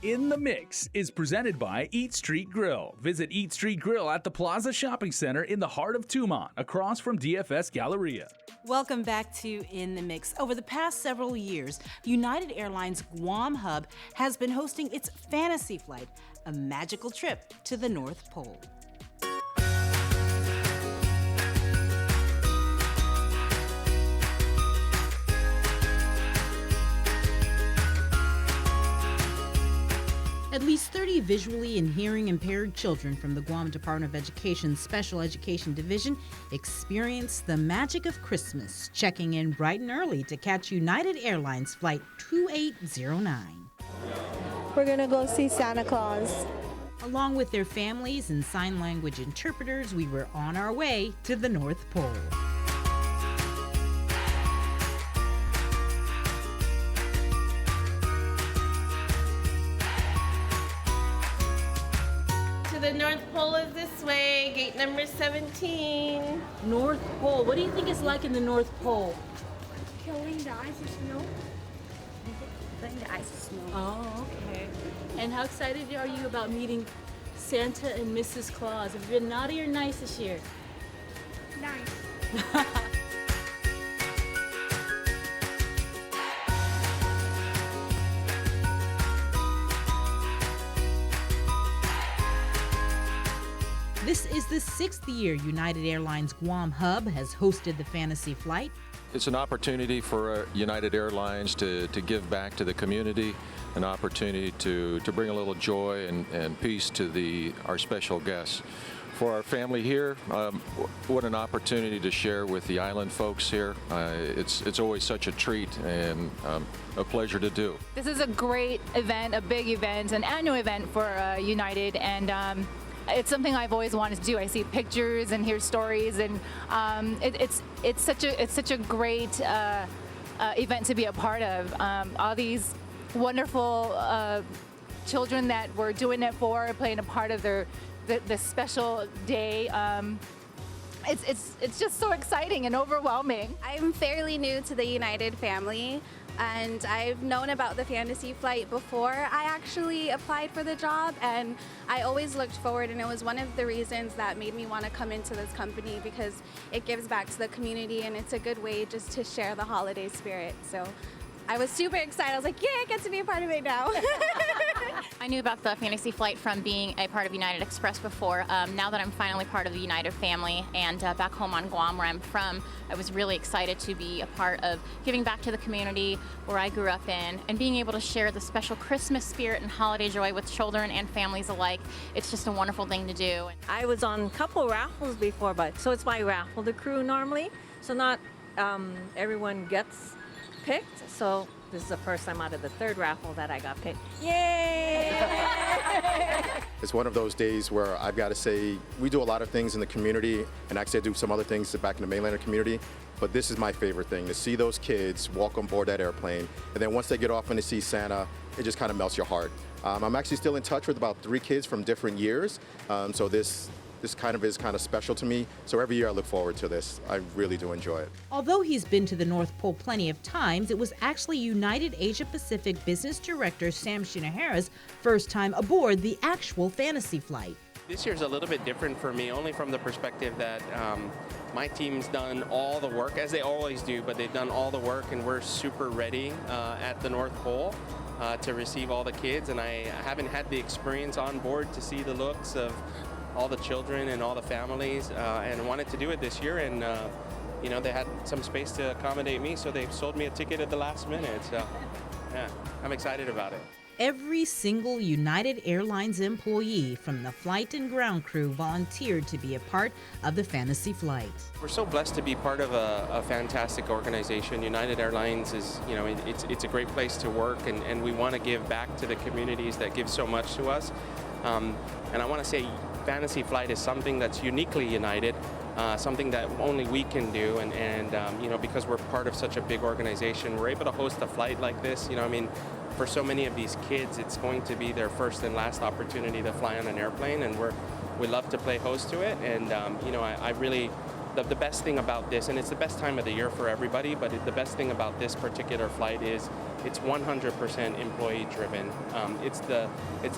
In the Mix is presented by Eat Street Grill. Visit Eat Street Grill at the Plaza Shopping Center in the heart of Tumon, across from DFS Galleria. Welcome back to In the Mix. Over the past several years, United Airlines Guam hub has been hosting its Fantasy Flight, a magical trip to the North Pole. At least 30 visually and hearing impaired children from the Guam Department of Education's Special Education Division experience the magic of Christmas, checking in bright and early to catch United Airlines Flight 2809. We're gonna go see Santa Claus. Along with their families and sign language interpreters, we were on our way to the North Pole. The North Pole is this way, gate number 17. North Pole. What do you think it's like in the North Pole? Killing the ice and snow. Killing the ice and snow. Oh, okay. And how excited are you about meeting Santa and Mrs. Claus? Have you been naughty or nice this year? Nice. This is the 6th year United Airlines Guam hub has hosted the Fantasy Flight. It's an opportunity for United Airlines to give back to the community, an opportunity to bring a little joy and peace to our special guests. For our family here, what an opportunity to share with the island folks here. It's always such a treat and a pleasure to do. This is a great event, a big event, an annual event for United, and it's something I've always wanted to do. I see pictures and hear stories, and it's such a great event to be a part of. All these wonderful children that we're doing it for, playing a part of the special day. It's just so exciting and overwhelming. I'm fairly new to the United family, and I've known about the Fantasy Flight before I actually applied for the job, and I always looked forward, and it was one of the reasons that made me want to come into this company, because it gives back to the community and it's a good way just to share the holiday spirit. So I was super excited. I was like, yeah, I get to be a part of it now. I knew about the Fantasy Flight from being a part of United Express before. Now that I'm finally part of the United family and back home on Guam where I'm from, I was really excited to be a part of giving back to the community where I grew up in and being able to share the special Christmas spirit and holiday joy with children and families alike. It's just a wonderful thing to do. I was on a couple raffles before, so it's my raffle the crew normally, so not everyone gets picked, so this is the first time out of the third raffle that I got picked. Yay! It's one of those days where I've got to say we do a lot of things in the community, and actually I do some other things back in the mainland community, but this is my favorite thing, to see those kids walk on board that airplane, and then once they get off and they see Santa, it just kind of melts your heart. I'm actually still in touch with about 3 kids from different years, so this kind of is kind of special to me. So every year I look forward to this. I really do enjoy it. Although he's been to the North Pole plenty of times, it was actually United Asia Pacific Business Director Sam Shinohara's first time aboard the actual Fantasy Flight. This year's a little bit different for me, only from the perspective that my team's done all the work, as they always do, but they've done all the work, and we're super ready at the North Pole to receive all the kids. And I haven't had the experience on board to see the looks of all the children and all the families, and wanted to do it this year, and they had some space to accommodate me, so they sold me a ticket at the last minute. So yeah, I'm excited about it. Every single United Airlines employee from the flight and ground crew volunteered to be a part of the Fantasy Flight. We're so blessed to be part of a fantastic organization. United Airlines is, it's a great place to work, and we want to give back to the communities that give so much to us. And I want to say Fantasy Flight is something that's uniquely United, something that only we can do, and because we're part of such a big organization, we're able to host a flight like this. For so many of these kids, it's going to be their first and last opportunity to fly on an airplane, and we love to play host to it. And I really, the best thing about this, and it's the best time of the year for everybody, but the best thing about this particular flight is it's 100% employee driven. It's the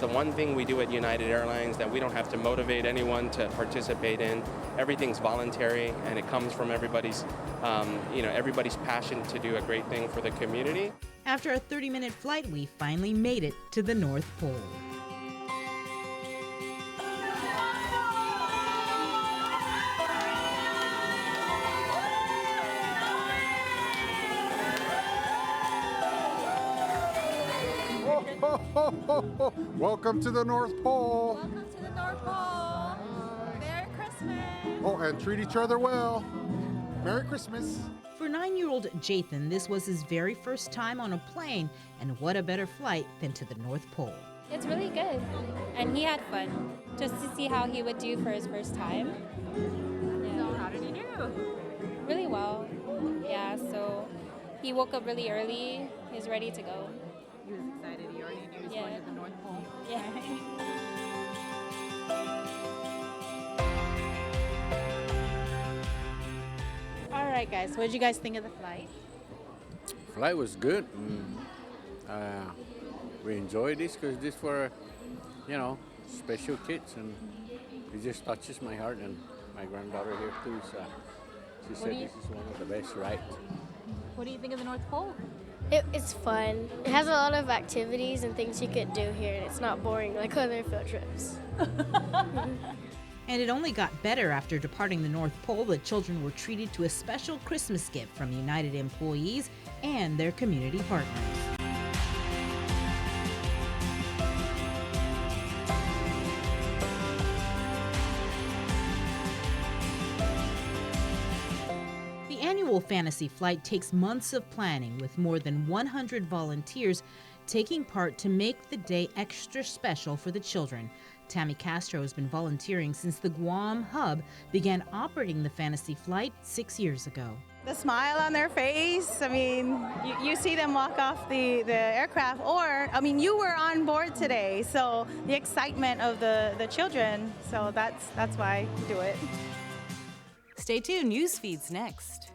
one thing we do at United Airlines that we don't have to motivate anyone to participate in. Everything's voluntary, and it comes from everybody's passion to do a great thing for the community. After a 30-minute flight, we finally made it to the North Pole. Welcome to the North Pole. Welcome to the North Pole. Merry Christmas. Oh, and treat each other well. Merry Christmas. For 9-year-old Jathan, this was his very first time on a plane, and what a better flight than to the North Pole. It's really good, and he had fun, just to see how he would do for his first time. Yeah. So how did he do? Really well, yeah, so he woke up really early, he was ready to go. He was excited, he already knew he was going to the North Pole. Yeah. All right, guys, what did you guys think of the flight? Flight was good. We enjoyed this because this for, special kids, and it just touches my heart, and my granddaughter here too. So she said this is one of the best rides. What do you think of the North Pole? It's fun. It has a lot of activities and things you could do here, and it's not boring like other field trips. And it only got better after departing the North Pole. The children were treated to a special Christmas gift from United employees and their community partners. The annual Fantasy Flight takes months of planning, with more than 100 volunteers taking part to make the day extra special for the children. Tammy Castro has been volunteering since the Guam hub began operating the Fantasy Flight 6 years ago. The smile on their face, I mean, you see them walk off the aircraft, or, I mean, you were on board today, so the excitement of the children, so that's why you do it. Stay tuned, news feeds next.